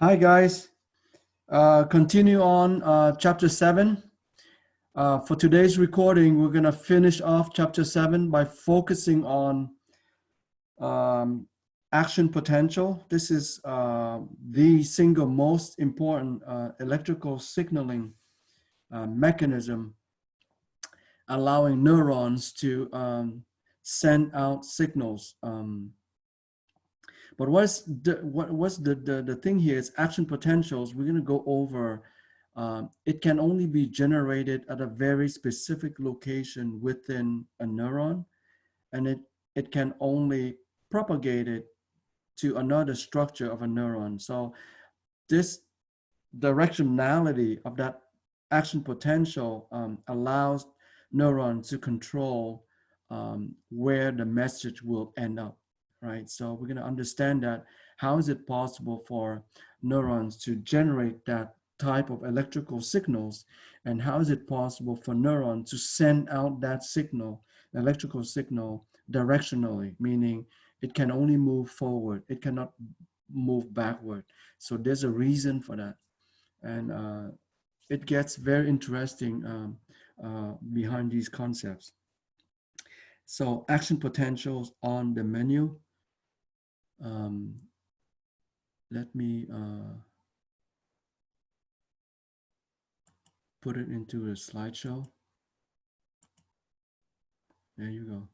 Hi guys, continue on chapter 7. For today's recording, we're going to finish off chapter 7 by focusing on um, action potential. This is the single most important electrical signaling mechanism, allowing neurons to send out signals. But what's the thing here is action potentials. We're going to go over. It can only be generated at a very specific location within a neuron, and it can only propagate it to another structure of a neuron. So this directionality of that action potential allows neurons to control where the message will end up, right? So we're going to understand that how is it possible for neurons to generate that type of electrical signals, and how is it possible for neurons to send out that signal, electrical signal, directionally, meaning it can only move forward, it cannot move backward. So there's a reason for that. And it gets very interesting behind these concepts. So action potentials on the menu. Let me put it into a slideshow. There you go.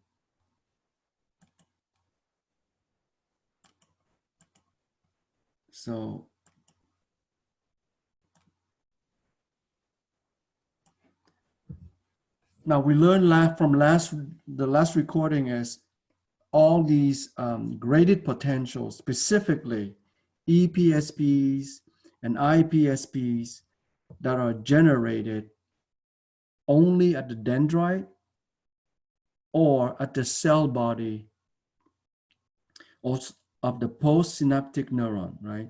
So now we learned from the last recording is all these graded potentials, specifically EPSPs and IPSPs, that are generated only at the dendrite or at the cell body of the postsynaptic neuron, right?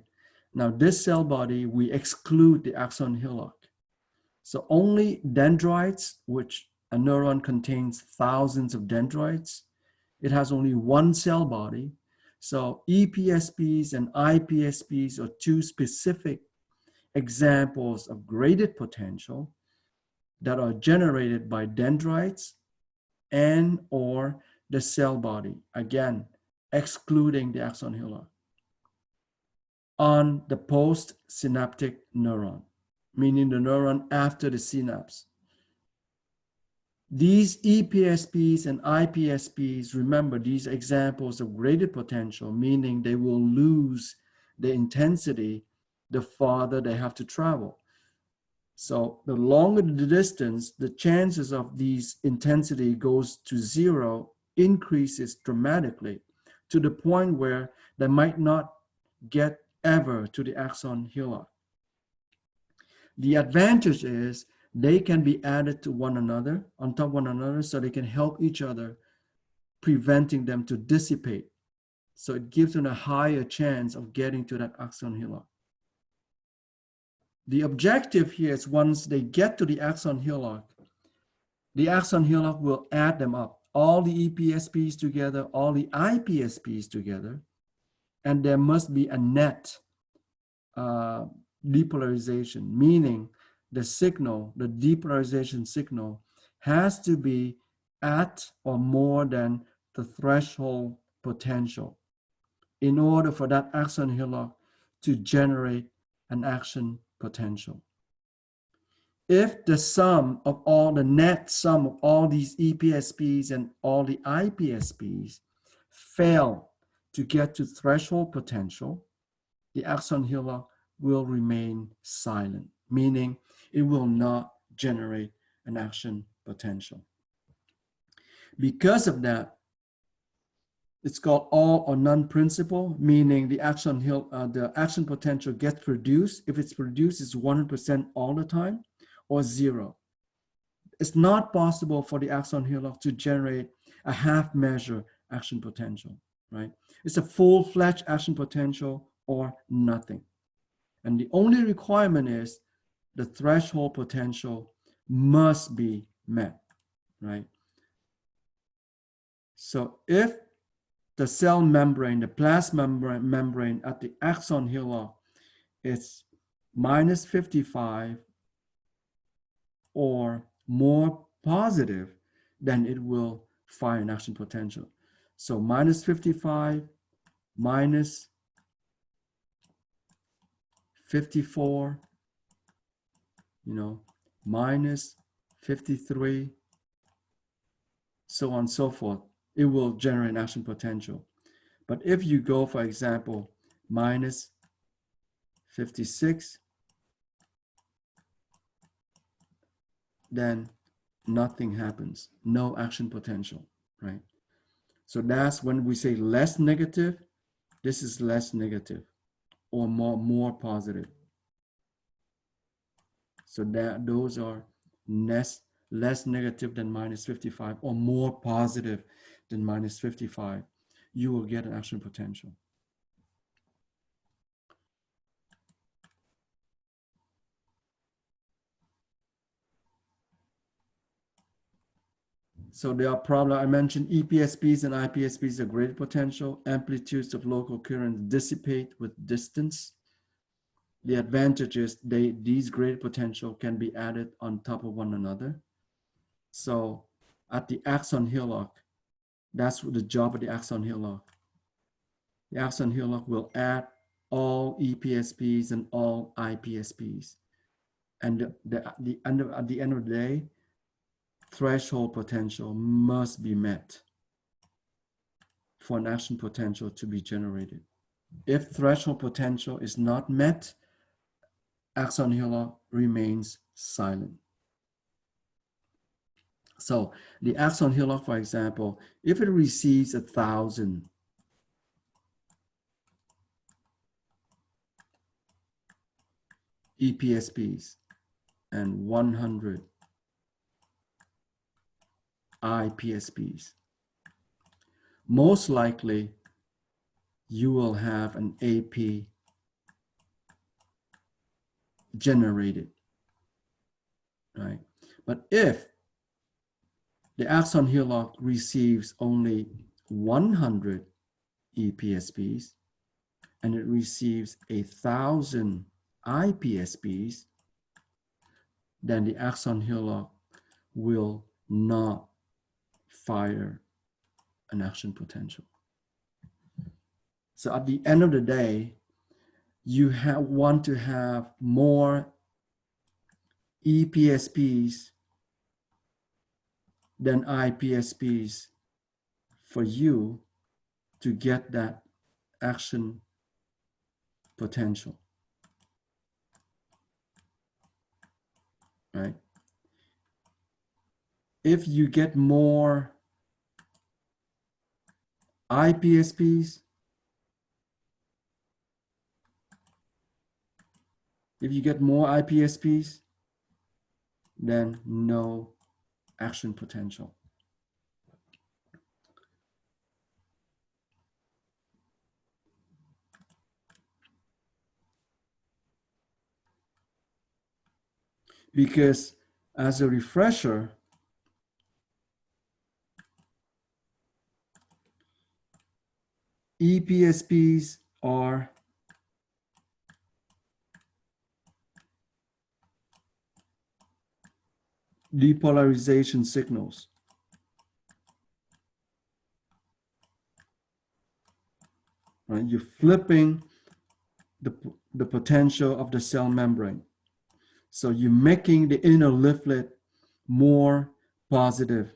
Now this cell body, we exclude the axon hillock. So only dendrites, which a neuron contains thousands of dendrites, it has only one cell body. So EPSPs and IPSPs are two specific examples of graded potential that are generated by dendrites and or the cell body, again, excluding the axon hillock, on the postsynaptic neuron, meaning the neuron after the synapse. These EPSPs and IPSPs, remember, these examples of graded potential, meaning they will lose the intensity the farther they have to travel. So the longer the distance, the chances of these intensity goes to zero increases dramatically, to the point where they might not get ever to the axon hillock. The advantage is they can be added to one another, on top of one another, so they can help each other, preventing them to dissipate. So it gives them a higher chance of getting to that axon hillock. The objective here is once they get to the axon hillock will add them up, all the EPSPs together, all the IPSPs together, and there must be a net depolarization, meaning the signal, the depolarization signal, has to be at or more than the threshold potential in order for that axon hillock to generate an action potential. If the net sum of all these EPSPs and all the IPSPs fail to get to threshold potential, the axon hillock will remain silent, meaning it will not generate an action potential. Because of that, it's called all or none principle, meaning the action potential gets produced. If it's produced, it's 100% all the time, or zero. It's not possible for the axon hillock to generate a half measure action potential, right? It's a full-fledged action potential or nothing. And the only requirement is the threshold potential must be met, right? So if the cell membrane, the plasma membrane at the axon hillock it's minus 55 or more positive, then it will fire an action potential. So minus 55 minus 54, minus 53, so on and so forth. It will generate an action potential. But if you go, for example, minus 56, then nothing happens, no action potential, right? So that's when we say less negative, this is less negative or more positive. So that those are less negative than minus 55 or more positive than minus 55. You will get an action potential. So there are problems. I mentioned EPSPs and IPSPs are greater potential. Amplitudes of local current dissipate with distance. The advantage is these greater potential can be added on top of one another. So at the axon hillock, that's the job of the axon hillock. The axon hillock will add all EPSPs and all IPSPs. And at the end of the day, threshold potential must be met for an action potential to be generated. If threshold potential is not met, axon hillock remains silent. So the axon hillock, for example, if it receives 1,000 EPSPs and 100 IPSPs, most likely you will have an AP generated, right? But if the axon hillock receives only 100 EPSPs and it receives 1,000 IPSPs, then the axon hillock will not fire an action potential. So at the end of the day, you want to have more EPSPs than IPSPs for you to get that action potential, right? If you get more IPSPs, then no action potential. Because as a refresher, EPSPs are depolarization signals. Right? You're flipping the potential of the cell membrane. So you're making the inner leaflet more positive.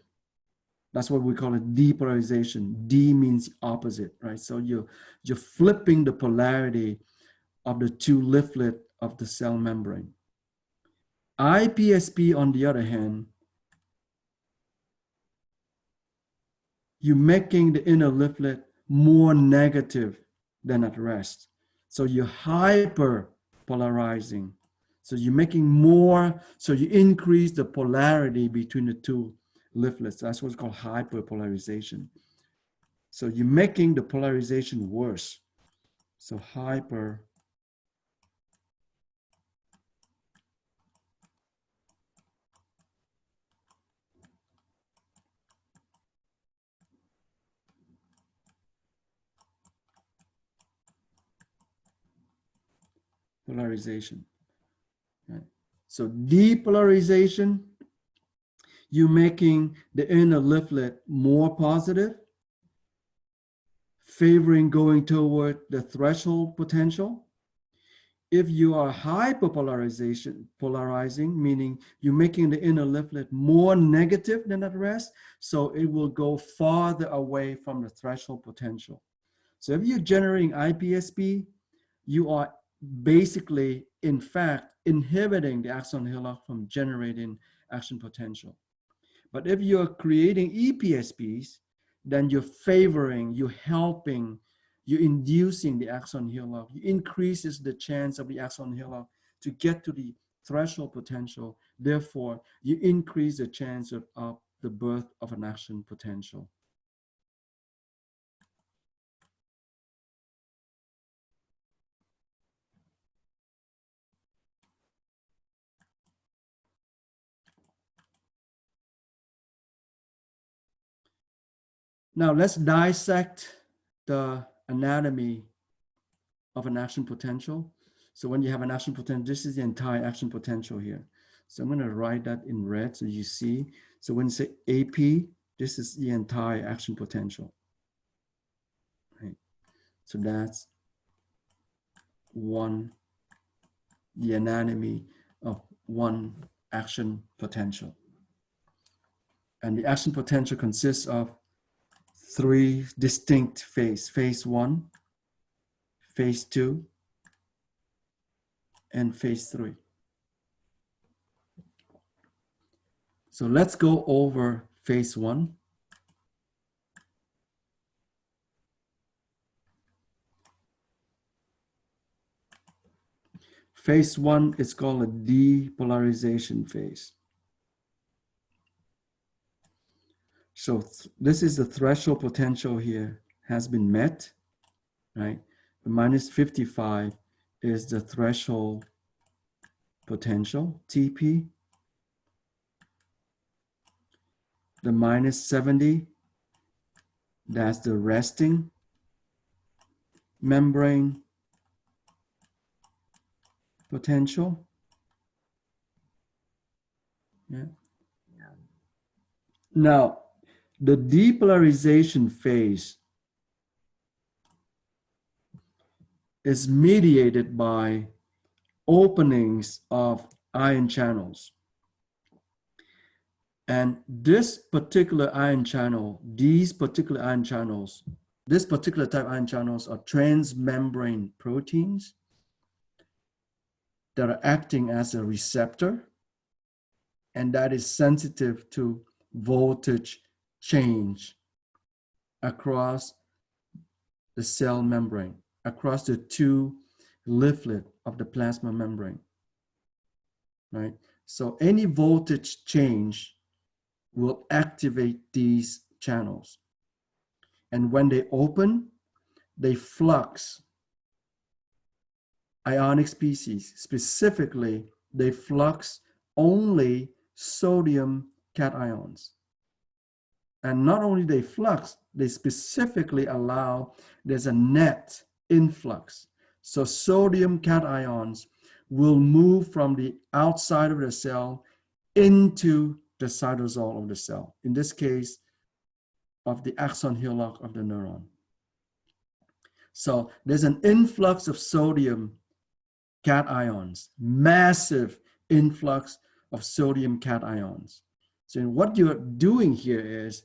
That's what we call it, depolarization. D means opposite, right? So you're flipping the polarity of the two leaflet of the cell membrane. IPSP, on the other hand, you're making the inner leaflet more negative than at rest. So you're hyper polarizing. So you're making more, so you increase the polarity between the two leaflets. That's what's called hyperpolarization. So you're making the polarization worse. So hyper polarization. Right? So depolarization, you're making the inner leaflet more positive, favoring going toward the threshold potential. If you are polarizing, meaning you're making the inner leaflet more negative than the rest, so it will go farther away from the threshold potential. So if you're generating IPSP, you are basically, in fact, inhibiting the axon hillock from generating action potential. But if you're creating EPSPs, then you're favoring, you're helping, you're inducing the axon hillock. It increases the chance of the axon hillock to get to the threshold potential. Therefore, you increase the chance of the birth of an action potential. Now let's dissect the anatomy of an action potential. So when you have an action potential, this is the entire action potential here. So I'm going to write that in red so you see. So when you say AP, this is the entire action potential. Right? So that's the anatomy of one action potential. And the action potential consists of three distinct phases: phase 1, phase 2, and phase 3. So let's go over phase 1. Phase 1 is called a depolarization phase. So this is the threshold potential here has been met, right? The minus 55 is the threshold potential, TP. The minus 70, that's the resting membrane potential. Yeah. Now, the depolarization phase is mediated by openings of ion channels. And this particular ion channel, this particular type of ion channels are transmembrane proteins that are acting as a receptor, and that is sensitive to voltage change across the cell membrane, across the two leaflet of the plasma membrane, right? So any voltage change will activate these channels. And when they open, they flux ionic species. Specifically, they flux only sodium cations. And not only they flux, they specifically allow there's a net influx. So sodium cations will move from the outside of the cell into the cytosol of the cell. In this case, of the axon hillock of the neuron. So there's an influx of sodium cations, massive influx of sodium cations. So what you're doing here is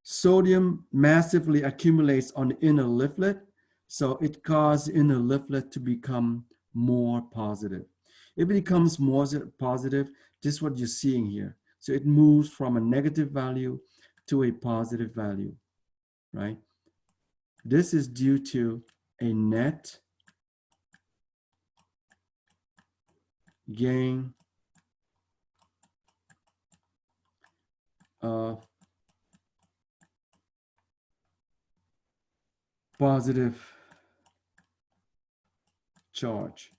sodium massively accumulates on the inner leaflet, so it causes the inner leaflet to become more positive. If it becomes more positive, this is what you're seeing here. So it moves from a negative value to a positive value, right? This is due to a net gain of positive charge.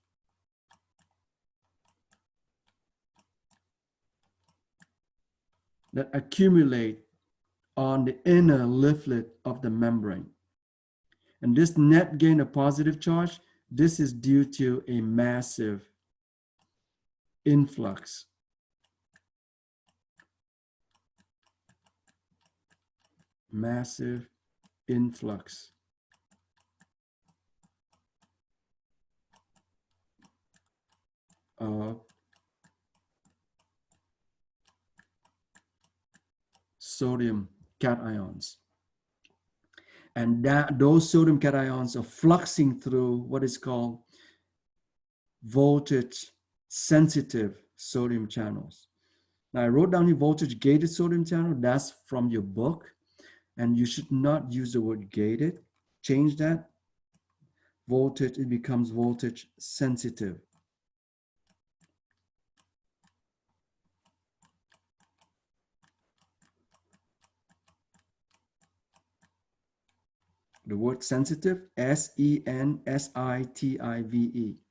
That accumulate on the inner leaflet of the membrane. And this net gain of positive charge, This is due to a massive influx of sodium cations. And those sodium cations are fluxing through what is called voltage sensitive sodium channels. Now I wrote down the voltage gated sodium channel. That's from your book. And you should not use the word gated. Change that. Voltage, it becomes voltage sensitive. The word sensitive, S-E-N-S-I-T-I-V-E,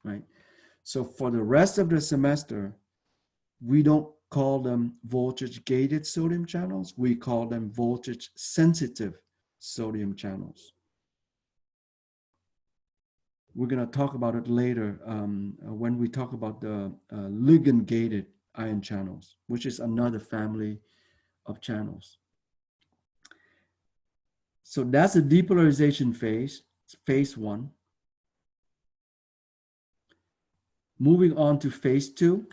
right? So for the rest of the semester, we don't call them voltage gated sodium channels. We call them voltage sensitive sodium channels. We're going to talk about it later when we talk about the ligand gated ion channels, which is another family of channels. So that's the depolarization phase, phase 1. Moving on to phase 2.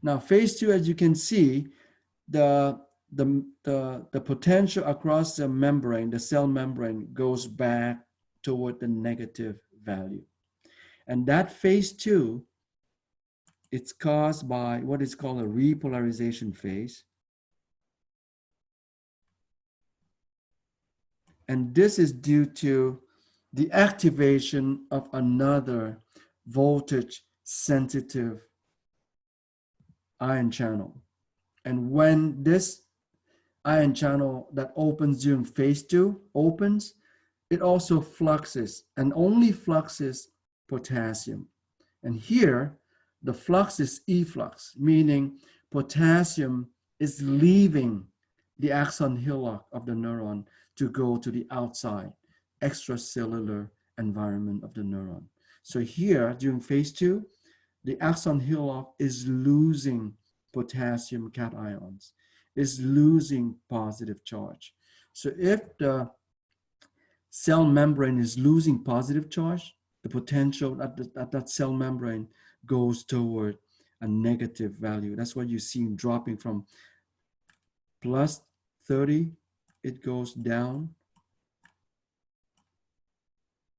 Now, phase 2, as you can see, the potential across the membrane, the cell membrane, goes back toward the negative value. And that phase 2, it's caused by what is called a repolarization phase. And this is due to the activation of another voltage sensitive ion channel. And when this ion channel that opens during phase 2 opens, it also fluxes and only fluxes potassium. And here, the flux is efflux, meaning potassium is leaving the axon hillock of the neuron to go to the outside extracellular environment of the neuron. So here, during phase 2, the axon hillock is losing potassium cations, is losing positive charge. So if the cell membrane is losing positive charge, the potential at that cell membrane goes toward a negative value. That's why you see dropping from plus 30, it goes down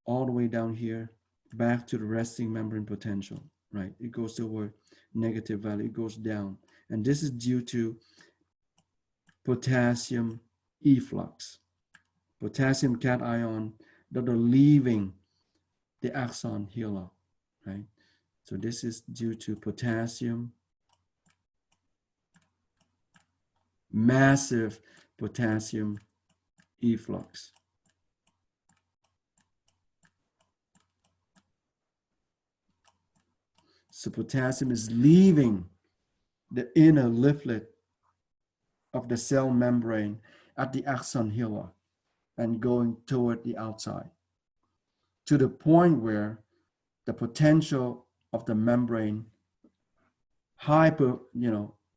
all the way down here, back to the resting membrane potential, right? It goes toward negative value, it goes down. And this is due to potassium efflux, potassium cation that are leaving the axon hillock, right? So this is due to potassium, massive potassium efflux. So potassium is leaving the inner leaflet of the cell membrane at the axon hillock and going toward the outside, to the point where the potential of the membrane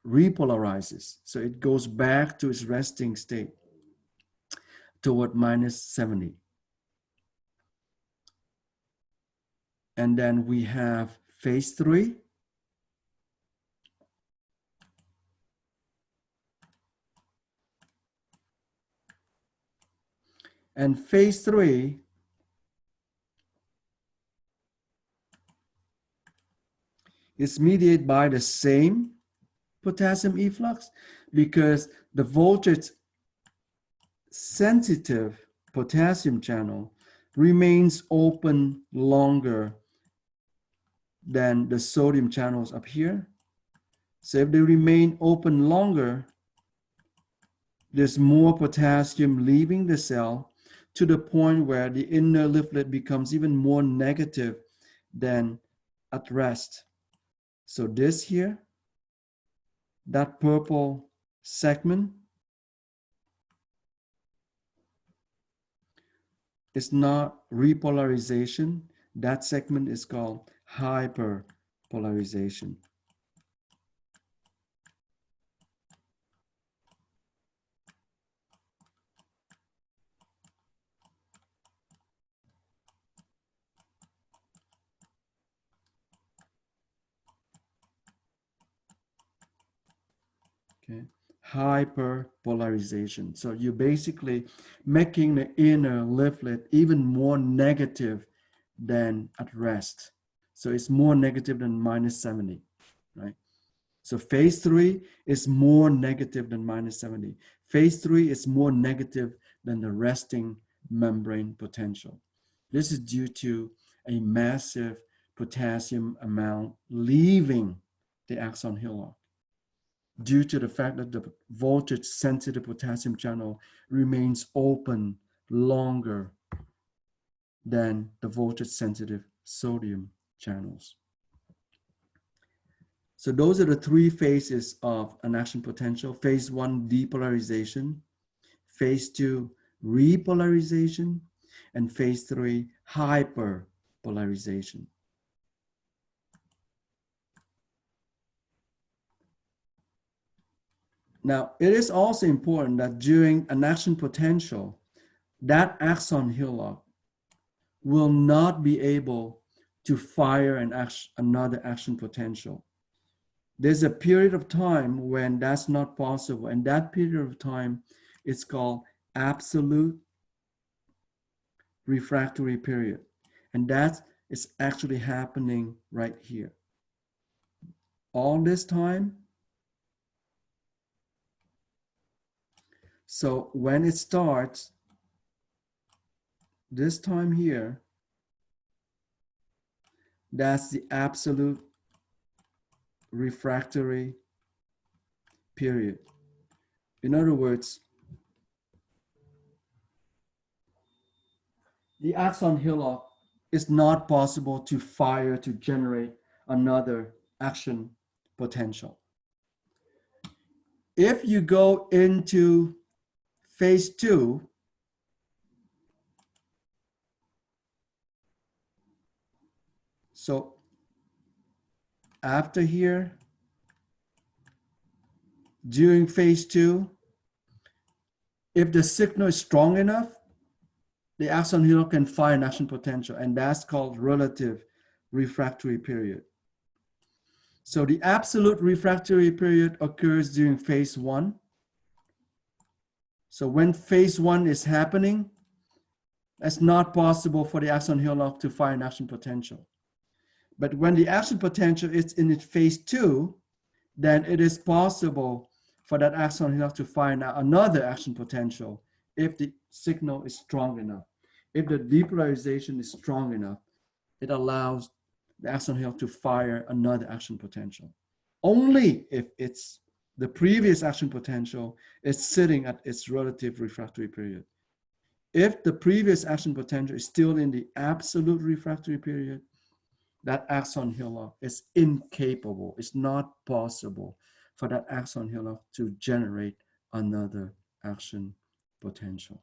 repolarizes. So it goes back to its resting state toward minus 70. And then we have phase 3. And phase 3 is mediated by the same potassium efflux, because the voltage sensitive potassium channel remains open longer than the sodium channels up here. So if they remain open longer, there's more potassium leaving the cell to the point where the inner leaflet becomes even more negative than at rest. So this here, that purple segment is not repolarization. That segment is called hyperpolarization. Okay, hyperpolarization. So you're basically making the inner leaflet even more negative than at rest. So it's more negative than minus 70, right? So phase 3 is more negative than minus 70. Phase 3 is more negative than the resting membrane potential. This is due to a massive potassium amount leaving the axon hillock, due to the fact that the voltage sensitive potassium channel remains open longer than the voltage sensitive sodium channels. So those are the three phases of an action potential. Phase 1, depolarization. Phase 2, repolarization. And phase 3, hyperpolarization. Now, it is also important that during an action potential, that axon hillock will not be able to fire another action potential. There's a period of time when that's not possible, and that period of time is called absolute refractory period, and that is actually happening right here. All this time, so when it starts, this time here, that's the absolute refractory period. In other words, the axon hillock is not possible to fire to generate another action potential. If you go into phase 2, so after here, during phase 2, if the signal is strong enough, the axon hillock can fire an action potential, and that's called relative refractory period. So the absolute refractory period occurs during phase 1. So when phase 1 is happening, it's not possible for the axon hillock to fire an action potential. But when the action potential is in its phase 2, then it is possible for that axon hillock to fire another action potential if the signal is strong enough. If the depolarization is strong enough, it allows the axon hillock to fire another action potential. Only if it's the previous action potential is sitting at its relative refractory period. If the previous action potential is still in the absolute refractory period, that axon hillock is incapable. It's not possible for that axon hillock to generate another action potential.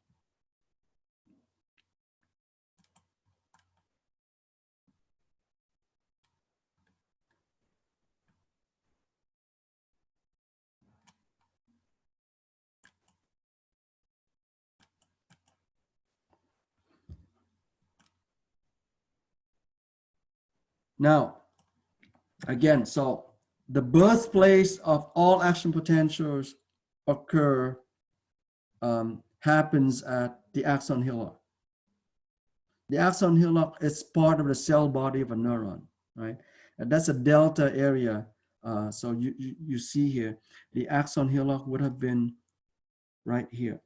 Now, again, so the birthplace of all action potentials happens at the axon hillock. The axon hillock is part of the cell body of a neuron, right? And that's a delta area. So you see here, the axon hillock would have been right here.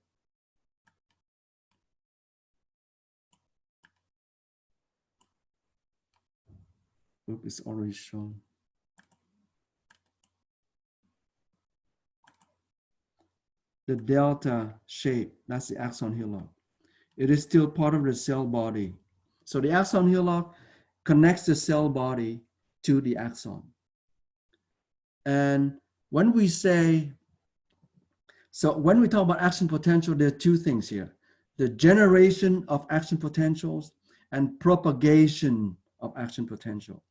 Oop, it's already shown. The delta shape, that's the axon hillock. It is still part of the cell body. So the axon hillock connects the cell body to the axon. And when we say, so when we talk about action potential, there are two things here: the generation of action potentials and propagation of action potential.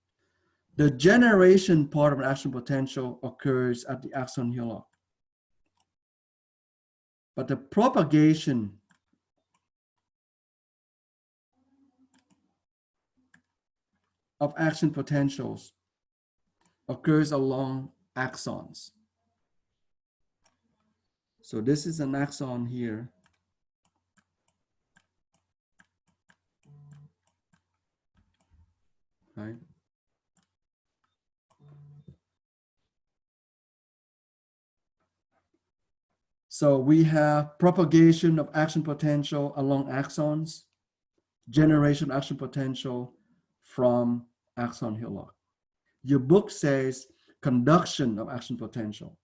The generation part of an action potential occurs at the axon hillock, but the propagation of action potentials occurs along axons. So this is an axon here. Right? So we have propagation of action potential along axons, generation of action potential from axon hillock. Your book says conduction of action potential,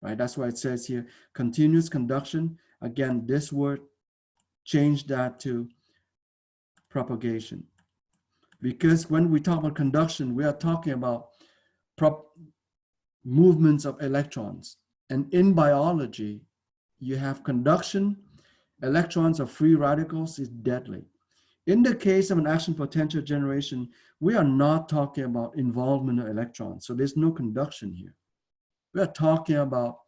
right? That's why it says here continuous conduction. Again, this word, change that to propagation. Because when we talk about conduction, we are talking about movements of electrons. And in biology, you have conduction, electrons are free radicals, is deadly. In the case of an action potential generation, we are not talking about involvement of electrons. So there's no conduction here. We are talking about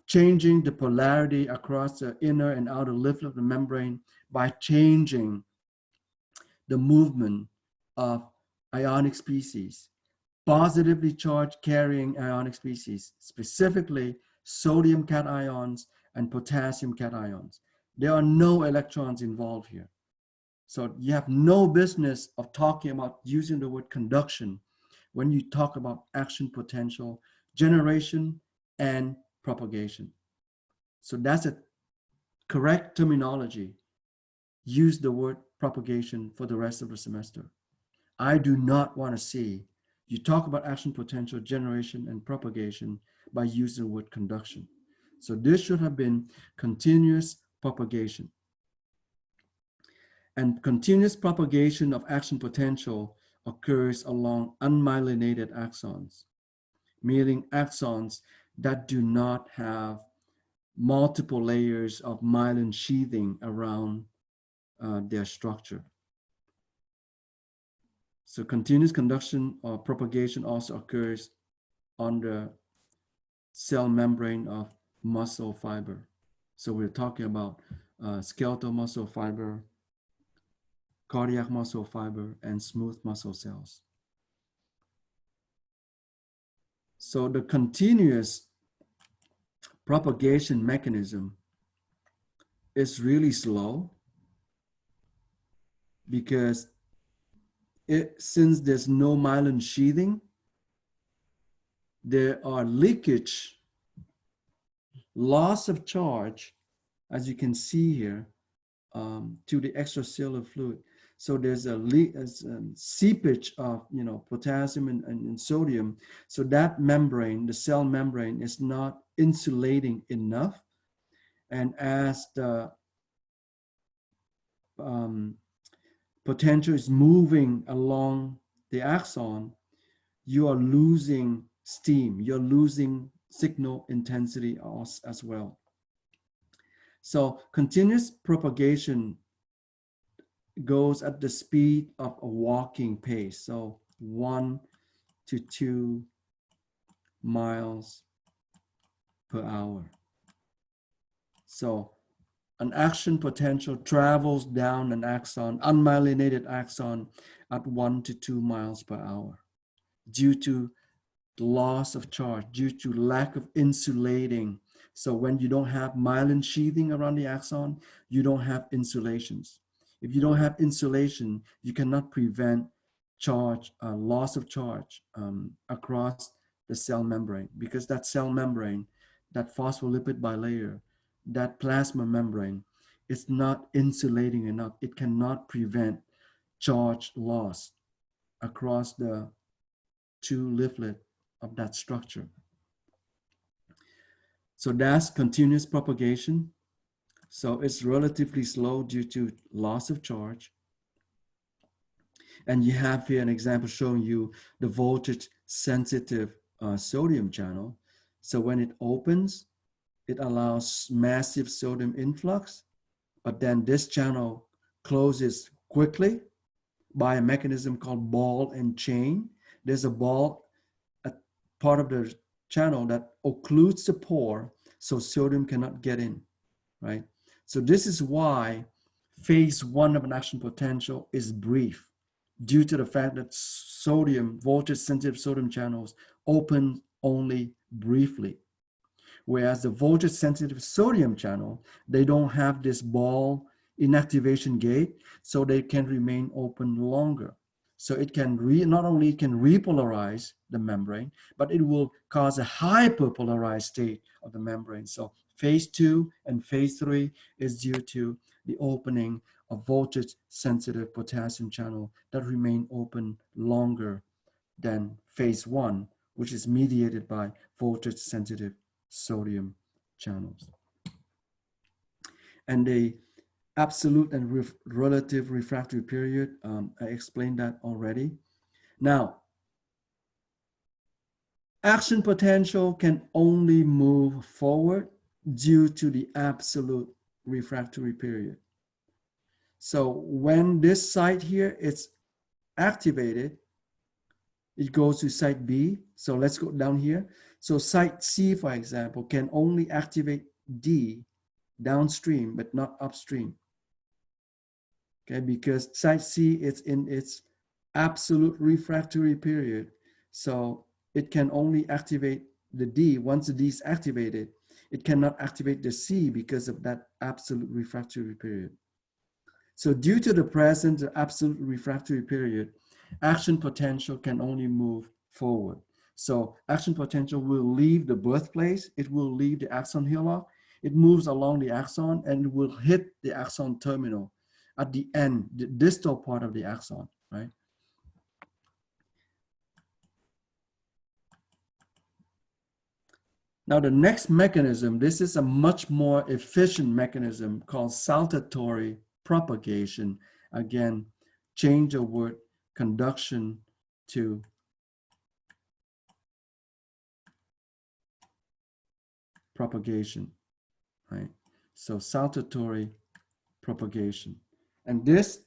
changing the polarity across the inner and outer leaflet of the membrane by changing the movement of ionic species, positively charged carrying ionic species, specifically sodium cations and potassium cations. There are no electrons involved here. So you have no business of talking about using the word conduction when you talk about action potential, generation, and propagation. So that's a correct terminology. Use the word propagation for the rest of the semester. I do not want to see you talk about action potential, generation, and propagation by using the word conduction. So this should have been continuous propagation. And continuous propagation of action potential occurs along unmyelinated axons, meaning axons that do not have multiple layers of myelin sheathing around their structure. So continuous conduction or propagation also occurs on the cell membrane of muscle fiber. So we're talking about skeletal muscle fiber, cardiac muscle fiber, and smooth muscle cells. So the continuous propagation mechanism is really slow because since there's no myelin sheathing, there are leakage, loss of charge, as you can see here, to the extracellular fluid. So there's a seepage of potassium and sodium. So that membrane, the cell membrane, is not insulating enough. And as the potential is moving along the axon, you are losing steam. You're losing signal intensity as well. So continuous propagation goes at the speed of a walking pace. So 1 to 2 miles per hour. So an action potential travels down an axon, unmyelinated axon, at 1 to 2 miles per hour due to the loss of charge, due to lack of insulating. So when you don't have myelin sheathing around the axon, you don't have insulations. If you don't have insulation, you cannot prevent charge, loss of charge across the cell membrane, because that cell membrane, that phospholipid bilayer, that plasma membrane, is not insulating enough. It cannot prevent charge loss across the two leaflet of that structure. So that's continuous propagation. So it's relatively slow due to loss of charge. And you have here an example showing you the voltage sensitive sodium channel. So when it opens, it allows massive sodium influx, but then this channel closes quickly by a mechanism called ball and chain. There's a ball at part of the channel that occludes the pore so sodium cannot get in, right? So this is why phase one of an action potential is brief, due to the fact that sodium, voltage sensitive sodium channels open only briefly. Whereas the voltage sensitive sodium channel, they don't have this ball inactivation gate, so they can remain open longer. So it can not only can repolarize the membrane, but it will cause a hyperpolarized state of the membrane. So phase two and phase three is due to the opening of voltage sensitive potassium channel that remain open longer than phase one, which is mediated by voltage sensitive sodium channels. And the absolute and relative refractory period, I explained that already. Now, action potential can only move forward due to the absolute refractory period. So when this site here is activated, it goes to site B. So let's go down here. So site C, for example, can only activate D downstream, but not upstream. Okay, because site C is in its absolute refractory period. So it can only activate the D. Once the D is activated, it cannot activate the C because of that absolute refractory period. So due to the present absolute refractory period, action potential can only move forward. So action potential will leave the birthplace, it will leave the axon hillock, it moves along the axon and it will hit the axon terminal at the end, the distal part of the axon, right? Now the next mechanism, this is a much more efficient mechanism called saltatory propagation. Again, change the word conduction to propagation, right? So saltatory propagation. And this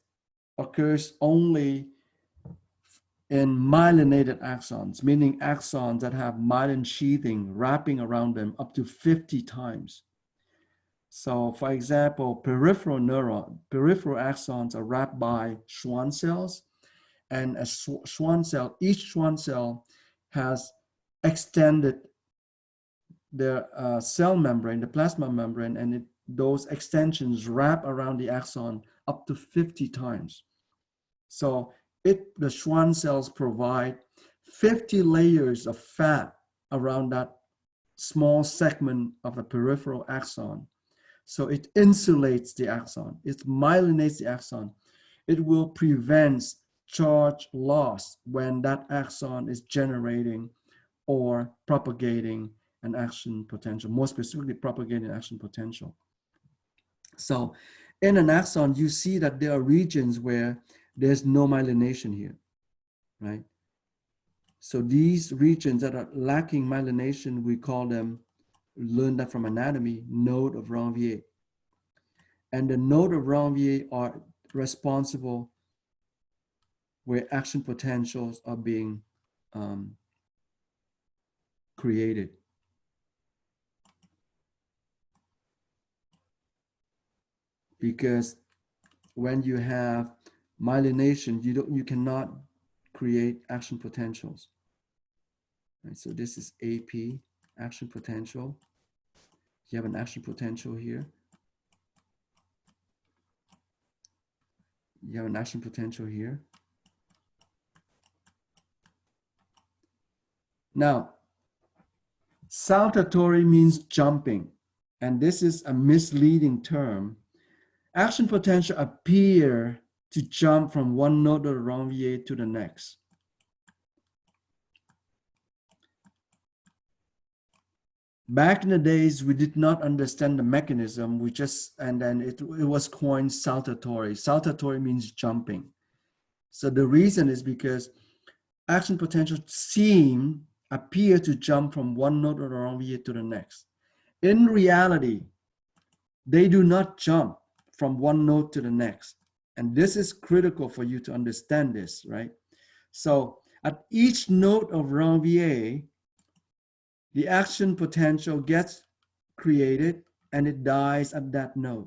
occurs only in myelinated axons, meaning axons that have myelin sheathing wrapping around them up to 50 times. So for example, peripheral axons are wrapped by Schwann cells, and a Schwann cell, each Schwann cell has extended the cell membrane, the plasma membrane, and those extensions wrap around the axon up to 50 times. So the Schwann cells provide 50 layers of fat around that small segment of a peripheral axon. So it insulates the axon, it myelinates the axon. It will prevent charge loss when that axon is generating or propagating an action potential, more specifically propagating action potential. So in an axon, you see that there are regions where there's no myelination here, right? So these regions that are lacking myelination, we call them, learn that from anatomy, node of Ranvier. And the node of Ranvier are responsible where action potentials are being created. Because when you have myelination, you cannot create action potentials. Right, so this is AP, action potential. You have an action potential here. You have an action potential here. Now, saltatory means jumping, and this is a misleading term. Action potential appear to jump from one node of Ranvier to the next. Back in the days, we did not understand the mechanism. We just, and then it was coined saltatory. Saltatory means jumping. So the reason is because action potential appear to jump from one node of the RMVA to the next. In reality, they do not jump from one node to the next. And this is critical for you to understand this, right? So at each node of RMVA, the action potential gets created and it dies at that node.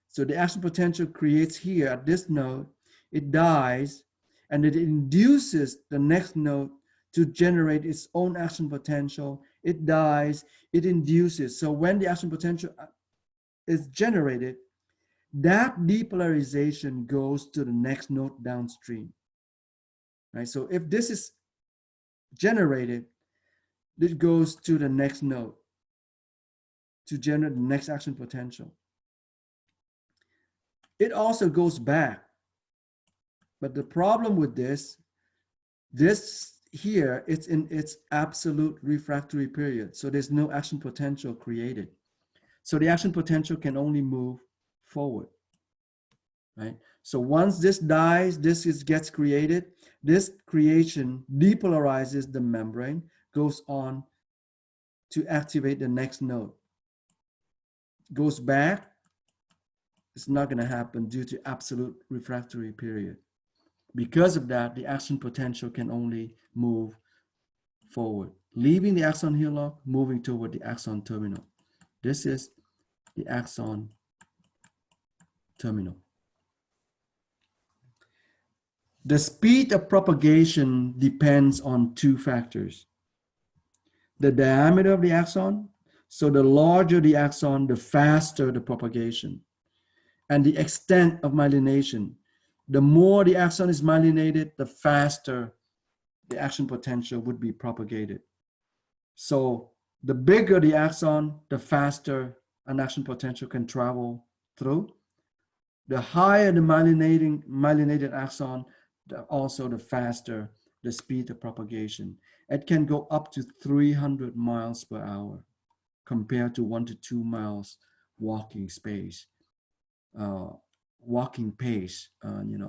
So the action potential creates here at this node, it dies, and it induces the next node to generate its own action potential. It dies, it induces. So when the action potential is generated, that depolarization goes to the next node downstream. Right? So if this is generated, it goes to the next node to generate the next action potential. It also goes back. But the problem with this here, it's in its absolute refractory period. So there's no action potential created. So the action potential can only move forward, right? So once this dies, gets created. This creation depolarizes the membrane, goes on to activate the next node. Goes back, it's not going to happen due to absolute refractory period. Because of that, the action potential can only move forward, leaving the axon hillock, moving toward the axon terminal. This is the axon terminal. The speed of propagation depends on two factors. The diameter of the axon, so the larger the axon, the faster the propagation. And the extent of myelination. The more the axon is myelinated, the faster the action potential would be propagated. So the bigger the axon, the faster an action potential can travel through. The higher the myelinated axon, also the faster the speed of propagation. It can go up to 300 miles per hour compared to 1 to 2 miles walking space. Walking pace,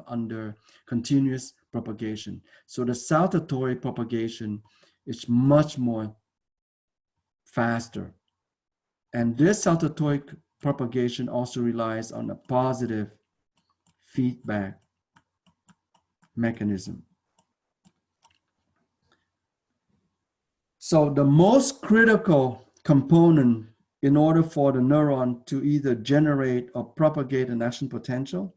under continuous propagation. So the saltatory propagation is much more faster. And this saltatory propagation also relies on a positive feedback mechanism. So the most critical component in order for the neuron to either generate or propagate an action potential,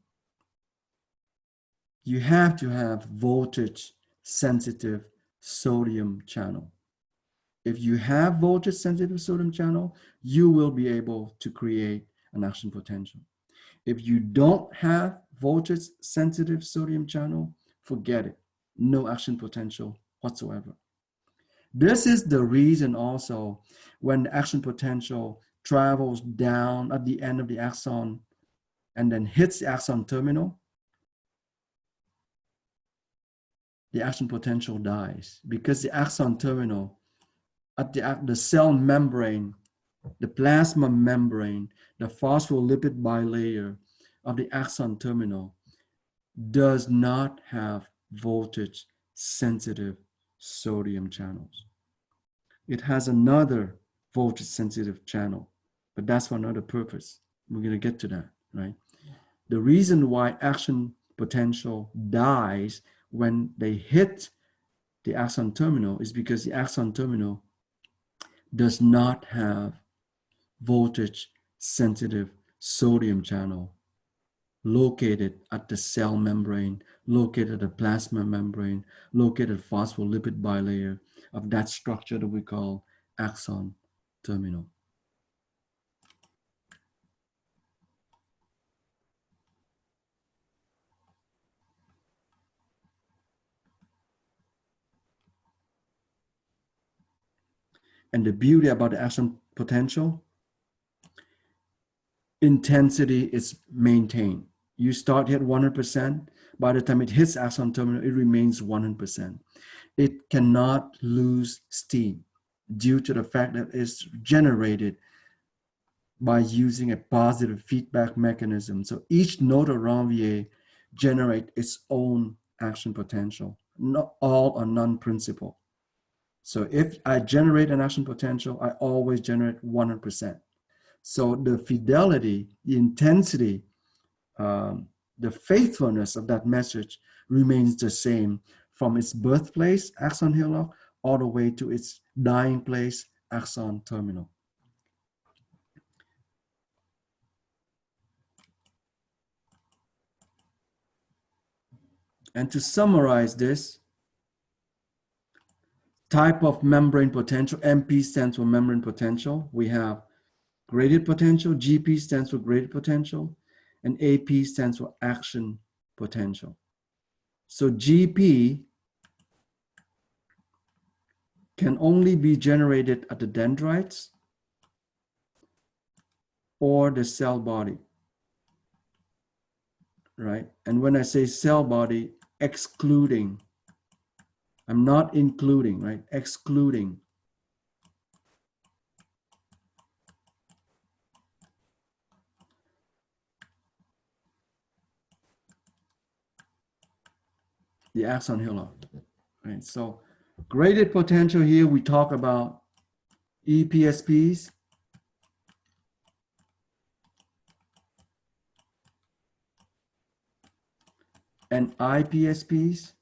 you have to have voltage sensitive sodium channel. If you have voltage sensitive sodium channel, you will be able to create an action potential. If you don't have voltage sensitive sodium channel, forget it. No action potential whatsoever. This is the reason also when the action potential travels down at the end of the axon and then hits the axon terminal, the action potential dies because the axon terminal at the cell membrane, the plasma membrane, the phospholipid bilayer of the axon terminal does not have voltage sensitive sodium channels. It has another voltage sensitive channel, but that's for another purpose. We're going to get to that, right? The reason why action potential dies when they hit the axon terminal is because the axon terminal does not have voltage sensitive sodium channel located at the cell membrane, located at the plasma membrane, located phospholipid bilayer of that structure that we call axon terminal. And the beauty about the action potential, intensity is maintained. You start at 100%. By the time it hits axon terminal, it remains 100%. It cannot lose steam. due to the fact that it's generated by using a positive feedback mechanism. So each node of Ranvier generate its own action potential, not all or none principle. So if I generate an action potential, I always generate 100%. So the fidelity, the intensity, the faithfulness of that message remains the same from its birthplace, axon hillock, all the way to its dying place, axon terminal. And to summarize this, type of membrane potential, MP stands for membrane potential. We have graded potential, GP stands for graded potential, and AP stands for action potential. So GP can only be generated at the dendrites or the cell body, right? And when I say cell body, excluding, I'm not including, right? Excluding the axon hillock, right? So graded potential here, we talk about EPSPs, and IPSPs.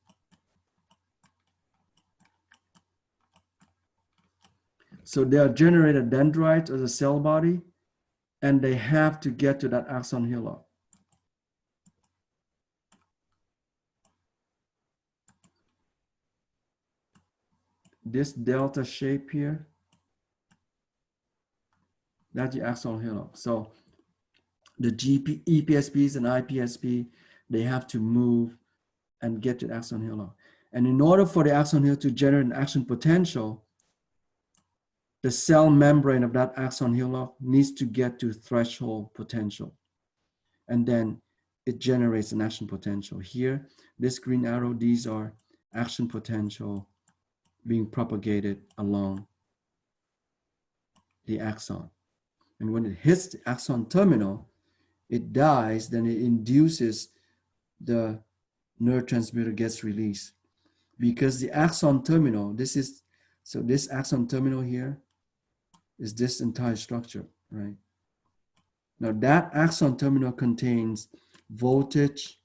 So they are generated dendrites as a cell body, and they have to get to that axon hillock. This delta shape here, that's the axon hillock. So the GP, EPSPs and IPSP, they have to move and get to the axon hillock. And in order for the axon hillock to generate an action potential, the cell membrane of that axon hillock needs to get to threshold potential. And then it generates an action potential. Here, this green arrow, these are action potential being propagated along the axon. And when it hits the axon terminal, it dies, then it induces the neurotransmitter gets released. Because the axon terminal, this axon terminal here is this entire structure, right? Now that axon terminal contains voltage,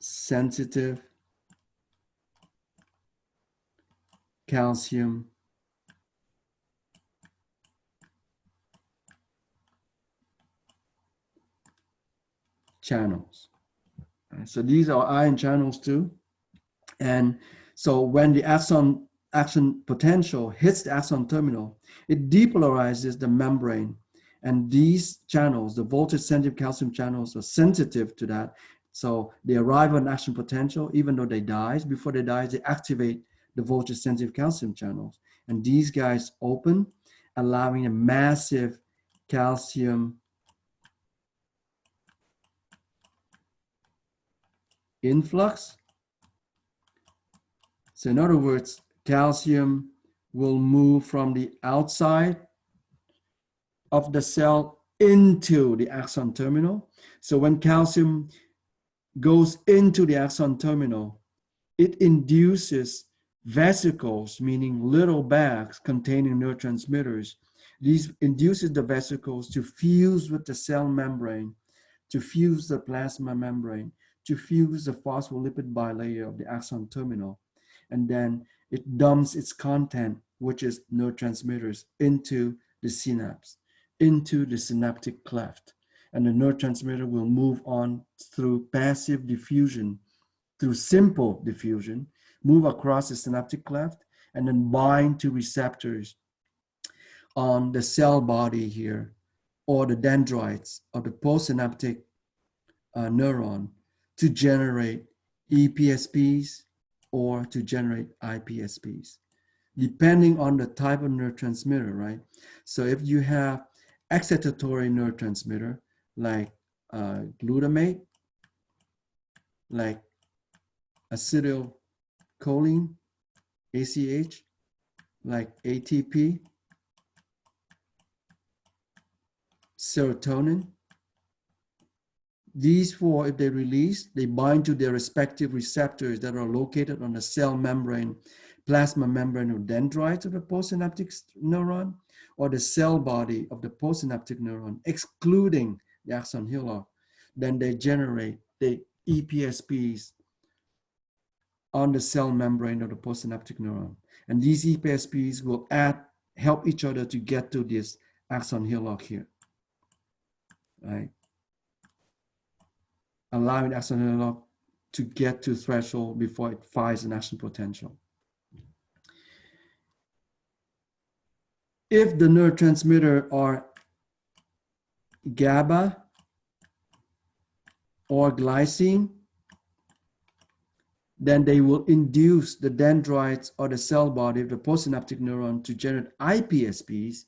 sensitive, calcium, channels. So these are ion channels too. And so when the axon action potential hits the axon terminal, it depolarizes the membrane. And these channels, the voltage sensitive calcium channels, are sensitive to that. So they arrive on action potential, even though they die. Before they die, they activate the voltage sensitive calcium channels. And these guys open, allowing a massive calcium influx. So in other words, calcium will move from the outside of the cell into the axon terminal. So when calcium goes into the axon terminal, it induces vesicles, meaning little bags containing neurotransmitters. These induces the vesicles to fuse with the cell membrane, to fuse the plasma membrane, to fuse the phospholipid bilayer of the axon terminal. And then it dumps its content, which is neurotransmitters, into the synapse, into the synaptic cleft. And the neurotransmitter will move on through passive diffusion, through simple diffusion, move across the synaptic cleft, and then bind to receptors on the cell body here, or the dendrites of the postsynaptic neuron to generate EPSPs or to generate IPSPs, depending on the type of neurotransmitter, right? So if you have excitatory neurotransmitter like glutamate, like acetylcholine, ACH, like ATP, serotonin. These four, if they release, they bind to their respective receptors that are located on the cell membrane, plasma membrane or dendrites of the postsynaptic neuron, or the cell body of the postsynaptic neuron, excluding the axon hillock. Then they generate the EPSPs on the cell membrane of the postsynaptic neuron. And these EPSPs will help each other to get to this axon hillock here, right? Allowing the axon hillock to get to threshold before it fires an action potential. If the neurotransmitter are GABA or glycine, then they will induce the dendrites or the cell body of the postsynaptic neuron to generate IPSPs.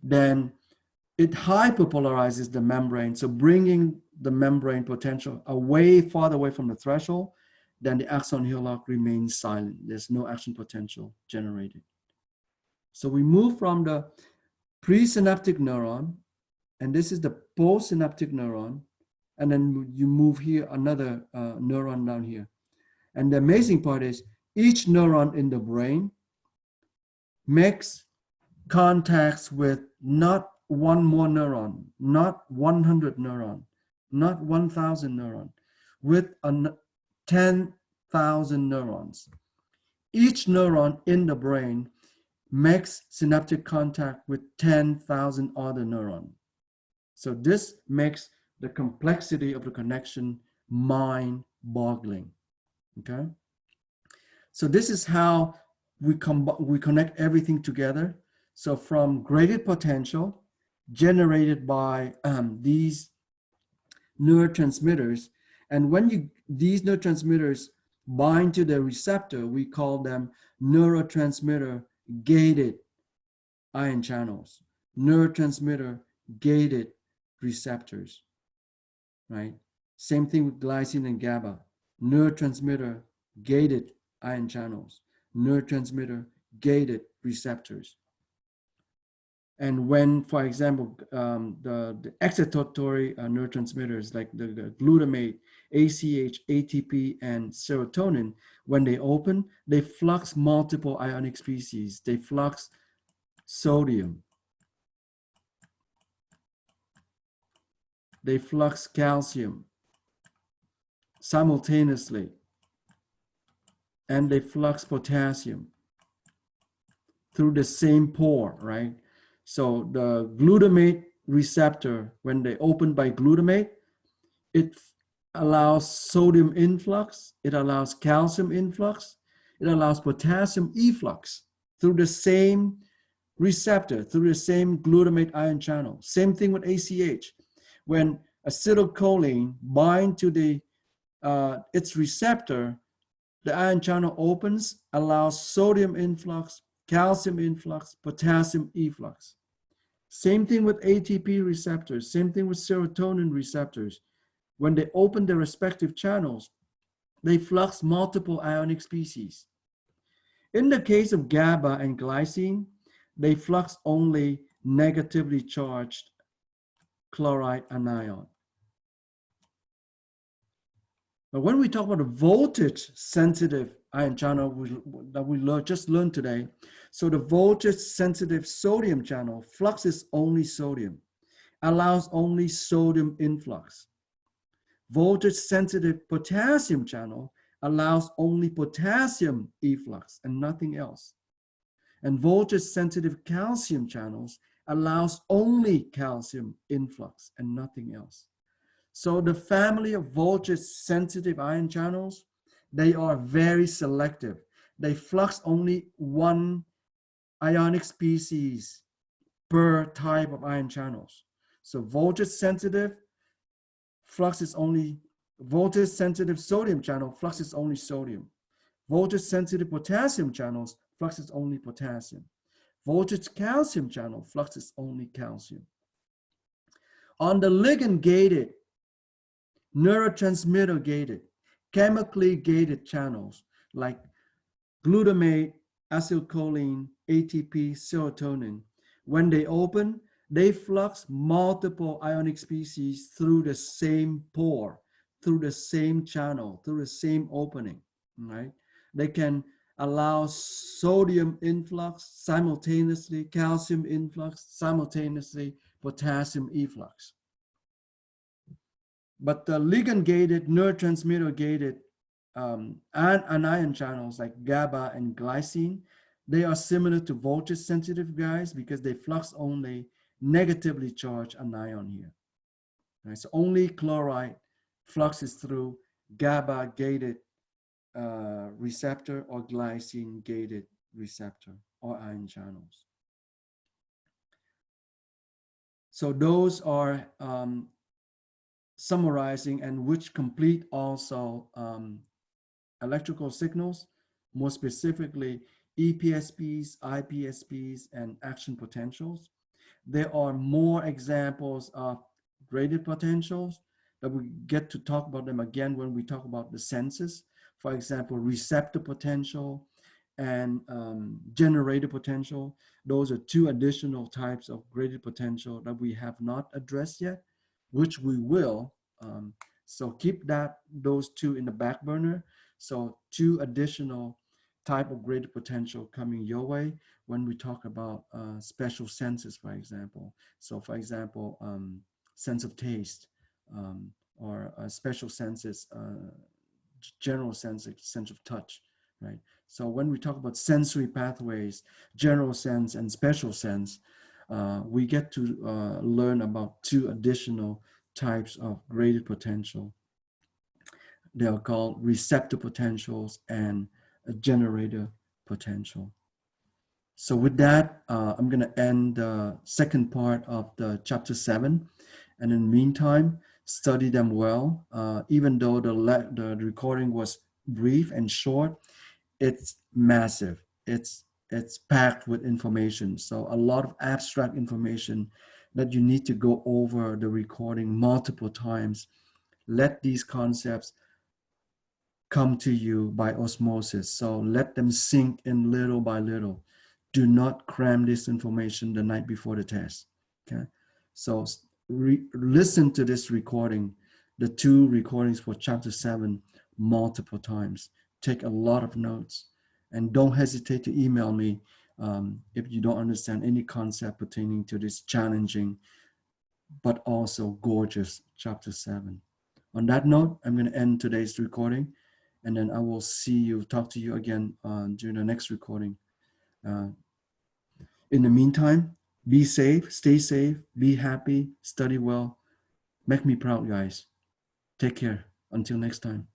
Then it hyperpolarizes the membrane, so bringing the membrane potential farther away from the threshold. Then the axon hillock remains silent. There's no action potential generated. So we move from the presynaptic neuron, and this is the postsynaptic neuron, and then you move here, another neuron down here. And the amazing part is each neuron in the brain makes contacts with not one more neuron, not 100 neuron, not 1,000 neuron, with 10,000 neurons. Each neuron in the brain makes synaptic contact with 10,000 other neurons. So this makes the complexity of the connection mind-boggling. Okay, so this is how we connect everything together. So from graded potential generated by these neurotransmitters, and when these neurotransmitters bind to the receptor, we call them neurotransmitter gated ion channels, neurotransmitter gated receptors, right? Same thing with glycine and GABA. Neurotransmitter gated ion channels, neurotransmitter gated receptors. And when, for example, the excitatory neurotransmitters like the glutamate, ACH, ATP, and serotonin, when they open, they flux multiple ionic species. They flux sodium. They flux calcium simultaneously, and they flux potassium through the same pore, right? So the glutamate receptor, when they open by glutamate, it allows sodium influx, it allows calcium influx, it allows potassium efflux through the same receptor, through the same glutamate ion channel. Same thing with ACH. When acetylcholine binds to its receptor, the ion channel opens, allows sodium influx, calcium influx, potassium efflux. Same thing with ATP receptors, same thing with serotonin receptors. When they open their respective channels, they flux multiple ionic species. In the case of GABA and glycine, they flux only negatively charged chloride anion. But when we talk about the voltage sensitive ion channel that we just learned today, so the voltage sensitive sodium channel fluxes only sodium, allows only sodium influx. Voltage sensitive potassium channel allows only potassium efflux and nothing else. And voltage sensitive calcium channels allows only calcium influx and nothing else. So the family of voltage sensitive ion channels, they are very selective. They flux only one ionic species per type of ion channels. So voltage sensitive fluxes only, voltage sensitive sodium channel fluxes only sodium. Voltage sensitive potassium channels fluxes only potassium. Voltage calcium channel fluxes only calcium. On the ligand gated neurotransmitter gated, chemically gated channels like glutamate, acetylcholine, ATP, serotonin. When they open, they flux multiple ionic species through the same pore, through the same channel, through the same opening, right? They can allow sodium influx simultaneously, calcium influx simultaneously, potassium efflux. But the ligand-gated, neurotransmitter-gated anion channels like GABA and glycine, they are similar to voltage-sensitive guys because they flux only negatively charged anion here. Right? So only chloride fluxes through GABA-gated receptor or glycine-gated receptor or ion channels. So those are summarizing and which complete also electrical signals, more specifically EPSPs, IPSPs, and action potentials. There are more examples of graded potentials that we get to talk about them again when we talk about the senses. For example, receptor potential and generator potential. Those are two additional types of graded potential that we have not addressed yet, which we will. So keep those two in the back burner. So two additional type of graded potential coming your way when we talk about special senses, for example. So for example, sense of taste or special senses, general sense of touch, right? So when we talk about sensory pathways, general sense and special sense, we get to learn about two additional types of graded potential. They are called receptor potentials and a generator potential. So with that, I'm going to end the second part of the chapter 7. And in the meantime, study them well. Even though the recording was brief and short, it's massive. It's packed with information. So a lot of abstract information that you need to go over the recording multiple times. Let these concepts come to you by osmosis. So let them sink in little by little. Do not cram this information the night before the test. Okay. So listen to this recording, the two recordings for chapter 7 multiple times. Take a lot of notes and don't hesitate to email me if you don't understand any concept pertaining to this challenging but also gorgeous chapter 7. On that note, I'm going to end today's recording, and then I will talk to you again during the next recording. In the meantime, be safe, stay safe, be happy, study well. Make me proud, guys. Take care. Until next time.